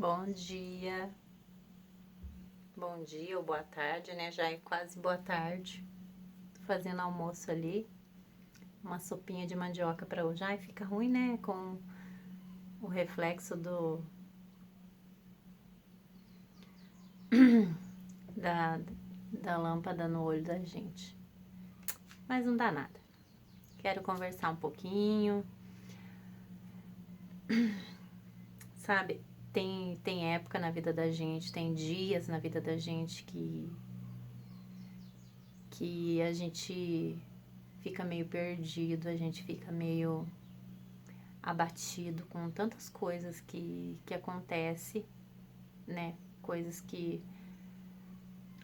Bom dia ou boa tarde, né? Já é quase boa tarde. Tô fazendo almoço ali, uma sopinha de mandioca para hoje. Ai, fica ruim, né? Com o reflexo da, da lâmpada no olho da gente. Mas não dá nada. Quero conversar um pouquinho. Sabe, tem época na vida da gente, tem dias na vida da gente que a gente fica meio perdido, a gente fica meio abatido com tantas coisas que acontece, né? Coisas que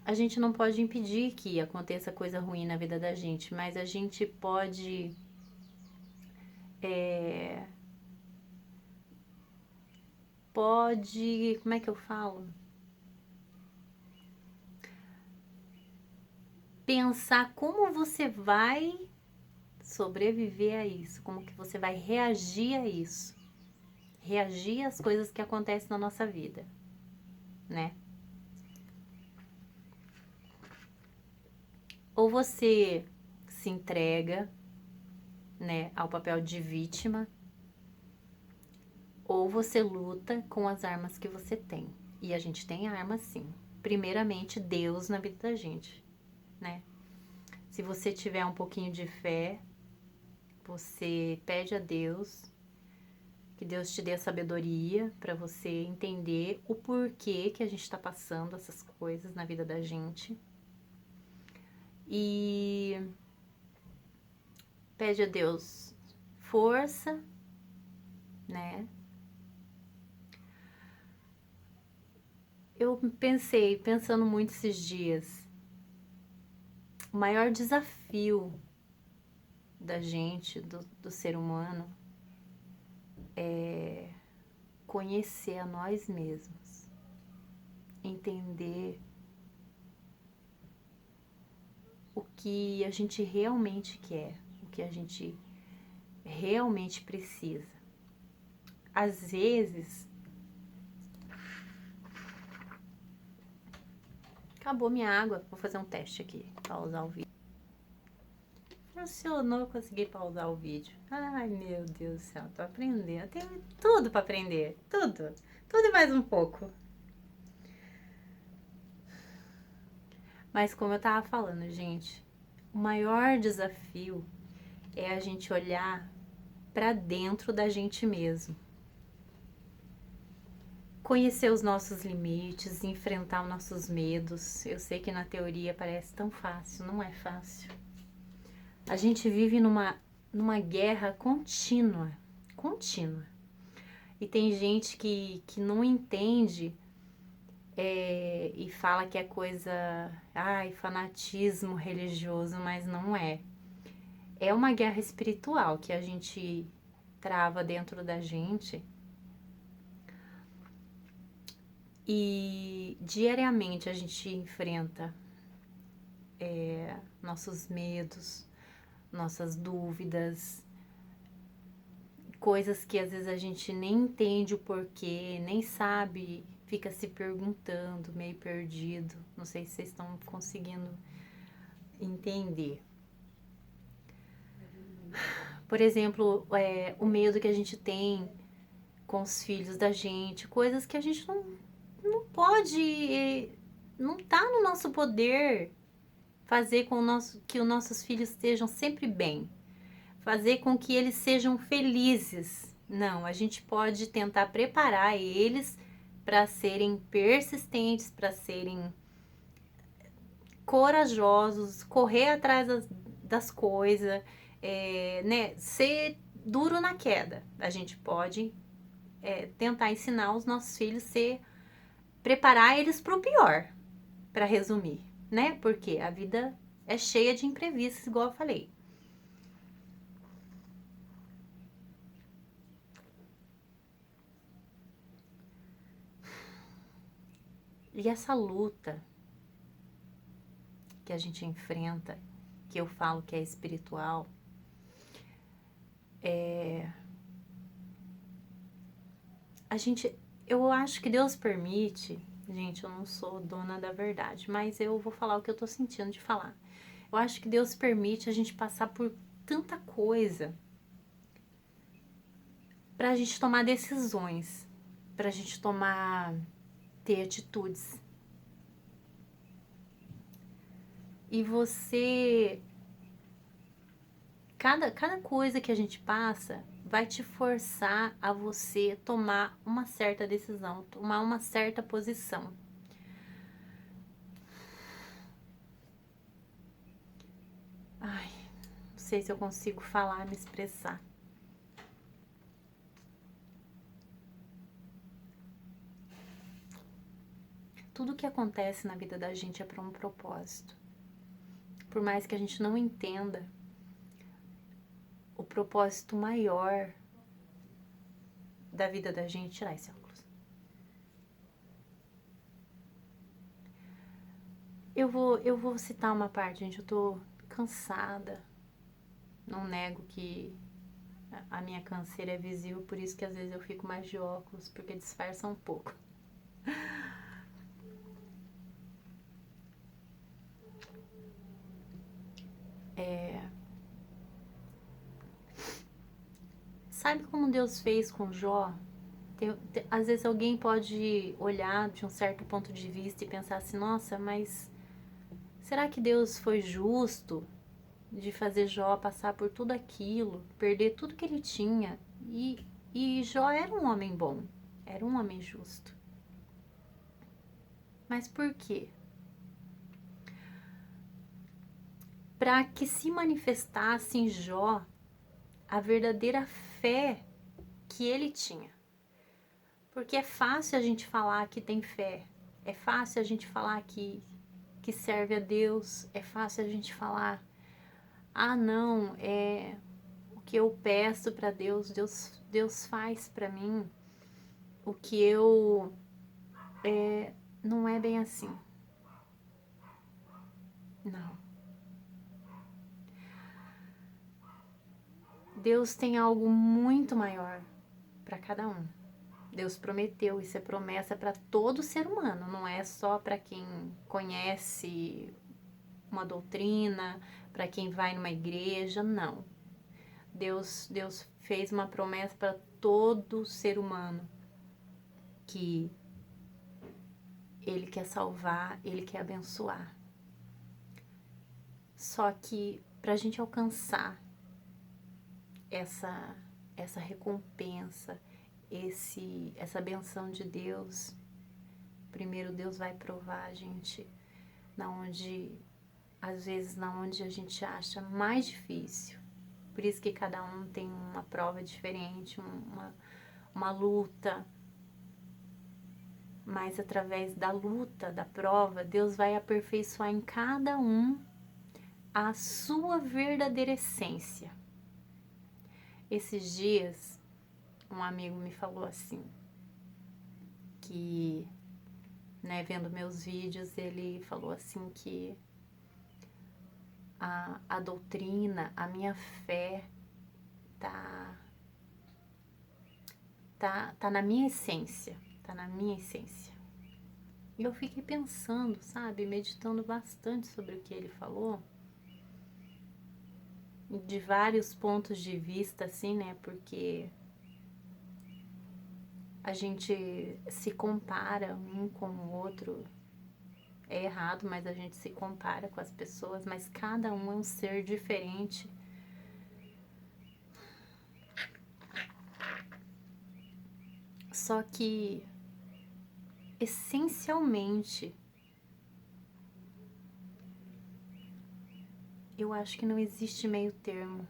a gente não pode impedir que aconteça coisa ruim na vida da gente, mas a gente pode como é que eu falo? Pensar como você vai sobreviver a isso, como que você vai reagir a isso. Reagir às coisas que acontecem na nossa vida, né? Ou você se entrega, né, ao papel de vítima, ou você luta com as armas que você tem. E a gente tem armas sim. Primeiramente, Deus na vida da gente, né? Se você tiver um pouquinho de fé, você pede a Deus que Deus te dê a sabedoria para você entender o porquê que a gente está passando essas coisas na vida da gente. E pede a Deus força, né? Eu pensando muito esses dias, o maior desafio da gente, do ser humano, é conhecer a nós mesmos, entender o que a gente realmente quer, o que a gente realmente precisa. Às vezes, acabou minha água, vou fazer um teste aqui, pausar o vídeo. Funcionou, eu consegui pausar o vídeo. Ai, meu Deus do céu, tô aprendendo. Tem tudo pra aprender, tudo. Tudo e mais um pouco. Mas como eu tava falando, gente, o maior desafio é a gente olhar pra dentro da gente mesmo. Conhecer os nossos limites, enfrentar os nossos medos. Eu sei que na teoria parece tão fácil, não é fácil. A gente vive numa guerra contínua. E tem gente que não entende e fala que é coisa, fanatismo religioso, mas não é. É uma guerra espiritual que a gente trava dentro da gente. E diariamente a gente enfrenta nossos medos, nossas dúvidas, coisas que às vezes a gente nem entende o porquê, nem sabe, fica se perguntando, meio perdido. Não sei se vocês estão conseguindo entender. Por exemplo, o medo que a gente tem com os filhos da gente, coisas que a gente não pode, não tá no nosso poder fazer que os nossos filhos estejam sempre bem, fazer com que eles sejam felizes. Não, a gente pode tentar preparar eles para serem persistentes, para serem corajosos, correr atrás das coisas, né? Ser duro na queda. A gente pode tentar ensinar os nossos filhos preparar eles para o pior, para resumir, né? Porque a vida é cheia de imprevistos, igual eu falei. E essa luta que a gente enfrenta, que eu falo que é espiritual, a gente Eu acho que Deus permite, gente, eu não sou dona da verdade, mas eu vou falar o que eu tô sentindo de falar. Eu acho que Deus permite a gente passar por tanta coisa pra gente tomar decisões, pra gente ter atitudes. E cada coisa que a gente passa vai te forçar a você tomar uma certa decisão, tomar uma certa posição. Ai, não sei se eu consigo falar, me expressar. Tudo que acontece na vida da gente é para um propósito. Por mais que a gente não entenda, o propósito maior da vida da gente, tirar esse óculos. Eu vou citar uma parte, gente. Eu tô cansada. Não nego que a minha canseira é visível, por isso que às vezes eu fico mais de óculos, porque disfarça um pouco. Sabe como Deus fez com Jó? Às vezes alguém pode olhar de um certo ponto de vista e pensar assim, nossa, mas será que Deus foi justo de fazer Jó passar por tudo aquilo, perder tudo que ele tinha? E Jó era um homem bom, era um homem justo. Mas por quê? Para que se manifestasse em Jó a verdadeira fé que ele tinha. Porque é fácil a gente falar que tem fé, é fácil a gente falar que serve a Deus, é fácil a gente falar, ah não, o que eu peço para Deus, Deus faz para mim, o que eu não é bem assim. Não. Deus tem algo muito maior para cada um. Deus prometeu, isso é promessa para todo ser humano, não é só para quem conhece uma doutrina, para quem vai numa igreja, não. Deus fez uma promessa para todo ser humano que Ele quer salvar, Ele quer abençoar. Só que para a gente alcançar essa recompensa, essa benção de Deus, primeiro Deus vai provar a gente às vezes na onde a gente acha mais difícil. Por isso que cada um tem uma prova diferente, uma luta. Mas através da luta, da prova, Deus vai aperfeiçoar em cada um a sua verdadeira essência. Esses dias, um amigo me falou assim, que, né, vendo meus vídeos, ele falou assim que a doutrina, a minha fé tá na minha essência, tá na minha essência. E eu fiquei pensando, sabe, meditando bastante sobre o que ele falou, de vários pontos de vista, assim, né, porque a gente se compara um com o outro, é errado, mas a gente se compara com as pessoas, mas cada um é um ser diferente. Só que, essencialmente, eu acho que não existe meio termo.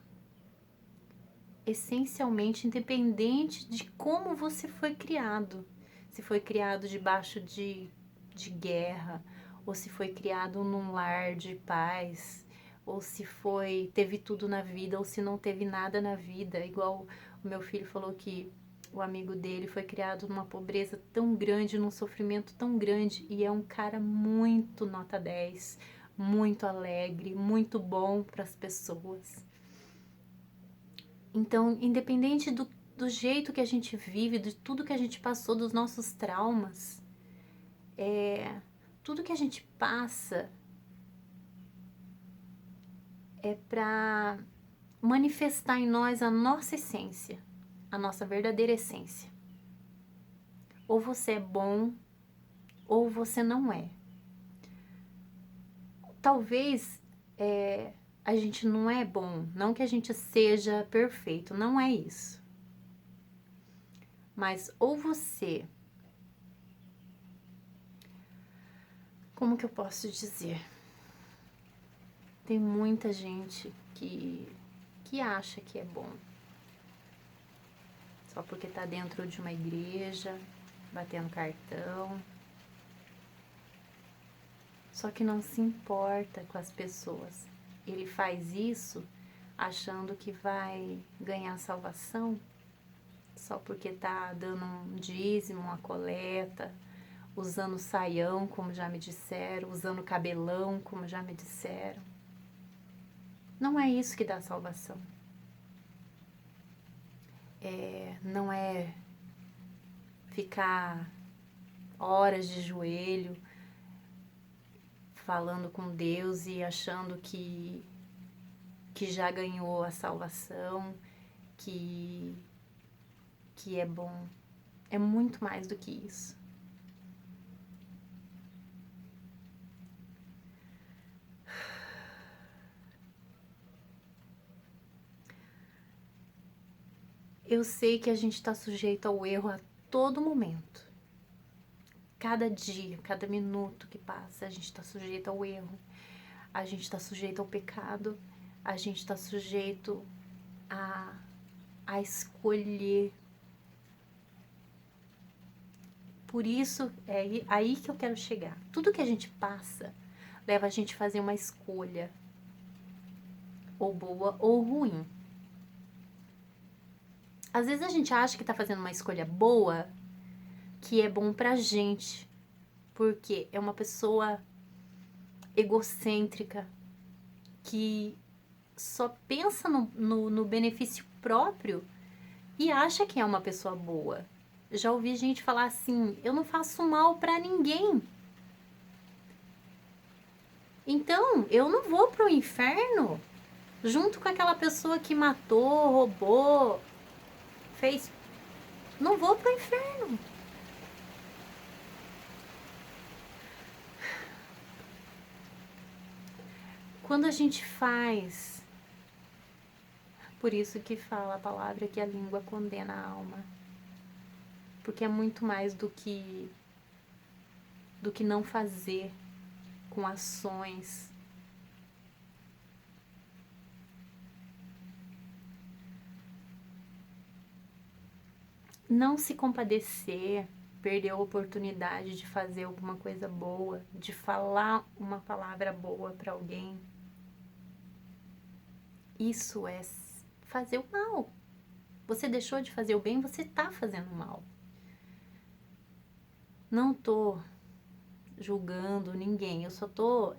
Essencialmente, independente de como você foi criado. Se foi criado debaixo de guerra, ou se foi criado num lar de paz, ou se teve tudo na vida, ou se não teve nada na vida. Igual o meu filho falou que o amigo dele foi criado numa pobreza tão grande, num sofrimento tão grande, e é um cara muito nota 10, muito alegre, muito bom para as pessoas. Então, independente do jeito que a gente vive, de tudo que a gente passou, dos nossos traumas. Tudo que a gente passa é para manifestar em nós a nossa essência, a nossa verdadeira essência. Ou você é bom, ou você não é. Talvez a gente não é bom, não que a gente seja perfeito, não é isso. Mas ou você, como que eu posso dizer? Tem muita gente que acha que é bom. Só porque tá dentro de uma igreja, batendo cartão. Só que não se importa com as pessoas. Ele faz isso achando que vai ganhar salvação, só porque tá dando um dízimo, uma coleta, usando saião, como já me disseram, usando cabelão, como já me disseram. Não é isso que dá salvação. Não é ficar horas de joelho falando com Deus e achando que já ganhou a salvação, que é bom. É muito mais do que isso. Eu sei que a gente está sujeito ao erro a todo momento. Cada dia, cada minuto que passa, a gente está sujeito ao erro. A gente está sujeito ao pecado. A gente está sujeito a escolher. Por isso, é aí que eu quero chegar. Tudo que a gente passa leva a gente a fazer uma escolha, ou boa ou ruim. Às vezes a gente acha que tá fazendo uma escolha boa, que é bom pra gente, porque é uma pessoa egocêntrica, que só pensa no benefício próprio e acha que é uma pessoa boa. Já ouvi gente falar assim, eu não faço mal pra ninguém. Então, eu não vou pro inferno junto com aquela pessoa que matou, roubou, fez... Não vou pro inferno. Quando a gente faz... Por isso que fala a palavra que a língua condena a alma. Porque é muito mais do que não fazer com ações. Não se compadecer, perder a oportunidade de fazer alguma coisa boa, de falar uma palavra boa para alguém. Isso é fazer o mal. Você deixou de fazer o bem, você tá fazendo o mal. Não tô julgando ninguém, eu só tô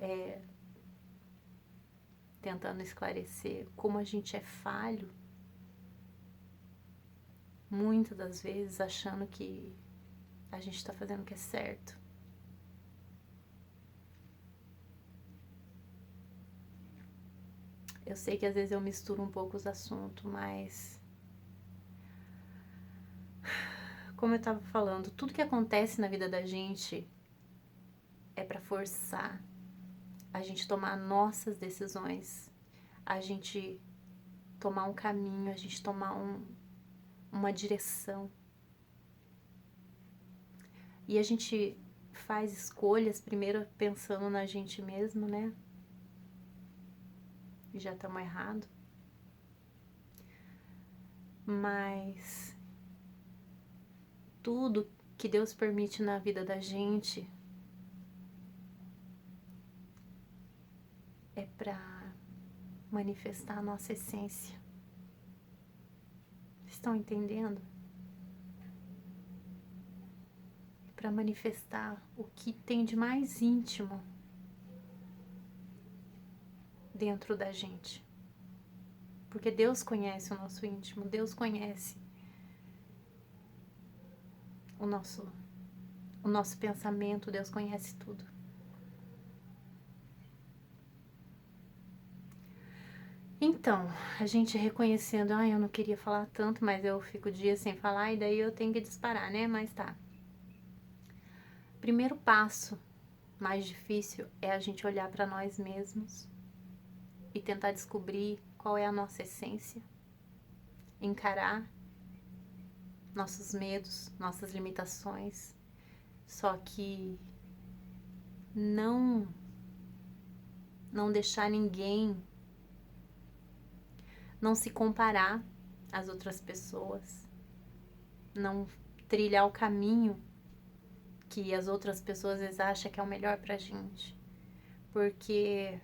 tentando esclarecer como a gente é falho, muitas das vezes achando que a gente tá fazendo o que é certo. Eu sei que às vezes eu misturo um pouco os assuntos, mas como eu tava falando, tudo que acontece na vida da gente é para forçar a gente tomar nossas decisões, a gente tomar um caminho, a gente tomar uma direção. E a gente faz escolhas primeiro pensando na gente mesmo, né? E já estamos errados. Mas tudo que Deus permite na vida da gente é para manifestar a nossa essência. Estão entendendo? É para manifestar o que tem de mais íntimo dentro da gente. Porque Deus conhece o nosso íntimo, Deus conhece o nosso pensamento, Deus conhece tudo. Então, a gente reconhecendo, eu não queria falar tanto, mas eu fico dias sem falar e daí eu tenho que disparar, né? Mas tá. Primeiro passo mais difícil é a gente olhar para nós mesmos e tentar descobrir qual é a nossa essência, encarar nossos medos, nossas limitações, só que não deixar ninguém, não se comparar às outras pessoas, não trilhar o caminho que as outras pessoas às vezes acham que é o melhor pra gente, porque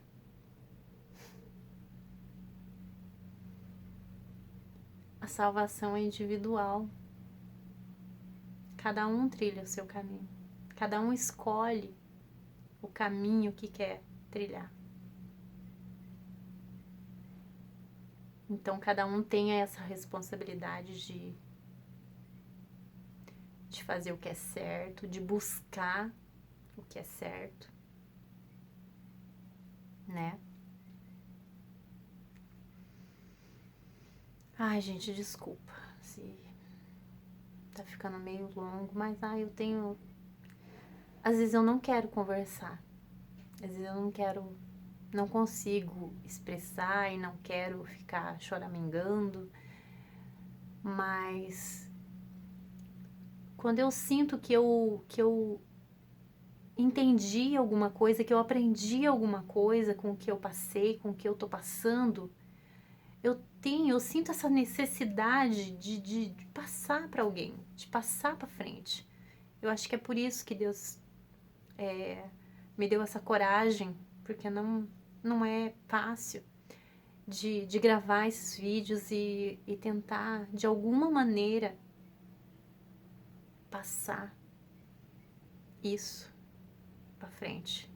a salvação é individual. Cada um trilha o seu caminho. Cada um escolhe o caminho que quer trilhar. Então, cada um tem essa responsabilidade de fazer o que é certo, de buscar o que é certo, né? Ai, gente, desculpa se tá ficando meio longo, mas eu tenho... Às vezes eu não quero conversar. Às vezes eu não consigo expressar e não quero ficar choramingando, mas quando eu sinto que eu entendi alguma coisa, que eu aprendi alguma coisa com o que eu passei, com o que eu tô passando, eu sinto essa necessidade de passar para alguém, de passar para frente. Eu acho que é por isso que Deus me deu essa coragem, porque não é fácil de gravar esses vídeos e tentar, de alguma maneira, passar isso para frente.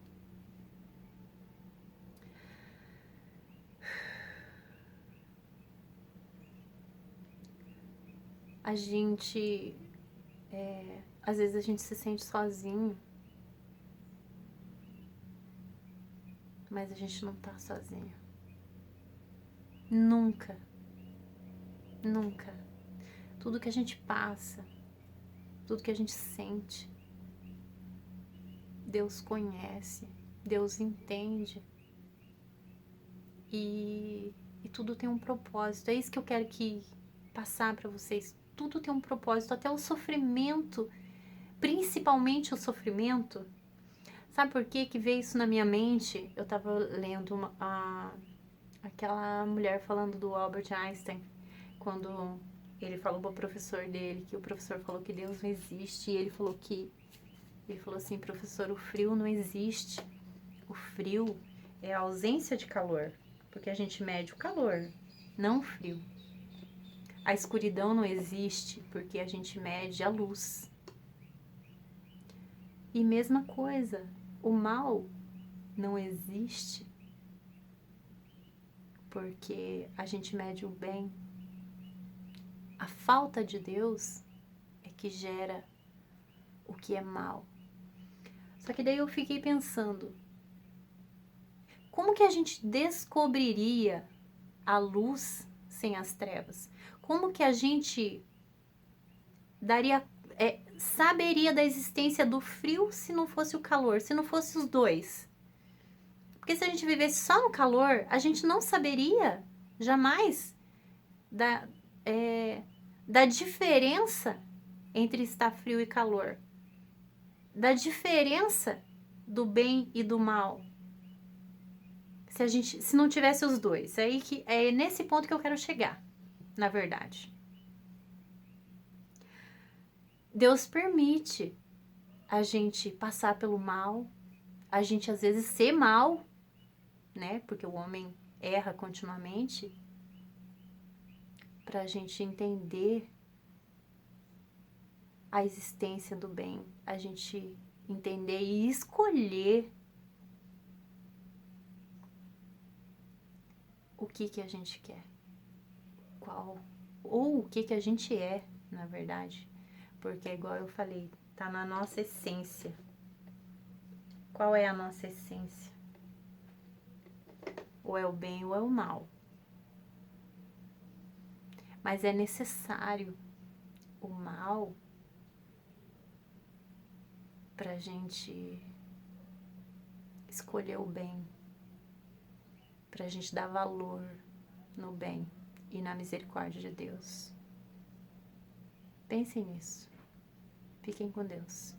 A gente, às vezes a gente se sente sozinho, mas a gente não tá sozinho. Nunca, nunca. Tudo que a gente passa, tudo que a gente sente, Deus conhece, Deus entende. E tudo tem um propósito. É isso que eu quero passar para vocês. Tudo tem um propósito, até o sofrimento, principalmente o sofrimento. Sabe por que veio isso na minha mente? Eu tava lendo aquela mulher falando do Albert Einstein, quando ele falou pro professor dele, que o professor falou que Deus não existe, e ele falou assim, professor, o frio não existe. O frio é a ausência de calor, porque a gente mede o calor, não o frio. A escuridão não existe, porque a gente mede a luz. E mesma coisa, o mal não existe, porque a gente mede o bem. A falta de Deus é que gera o que é mal. Só que daí eu fiquei pensando, como que a gente descobriria a luz sem as trevas? Como que a gente saberia da existência do frio se não fosse o calor, se não fosse os dois? Porque se a gente vivesse só no calor, a gente não saberia jamais da diferença entre estar frio e calor, da diferença do bem e do mal. Se não tivesse os dois, é nesse ponto que eu quero chegar, na verdade. Deus permite a gente passar pelo mal, a gente às vezes ser mal, né? Porque o homem erra continuamente, para a gente entender a existência do bem, a gente entender e escolher o que a gente quer, ou o que a gente é, na verdade. Porque, igual eu falei, tá na nossa essência. Qual é a nossa essência? Ou é o bem ou é o mal. Mas é necessário o mal pra gente escolher o bem, pra gente dar valor no bem e na misericórdia de Deus. Pensem nisso. Fiquem com Deus.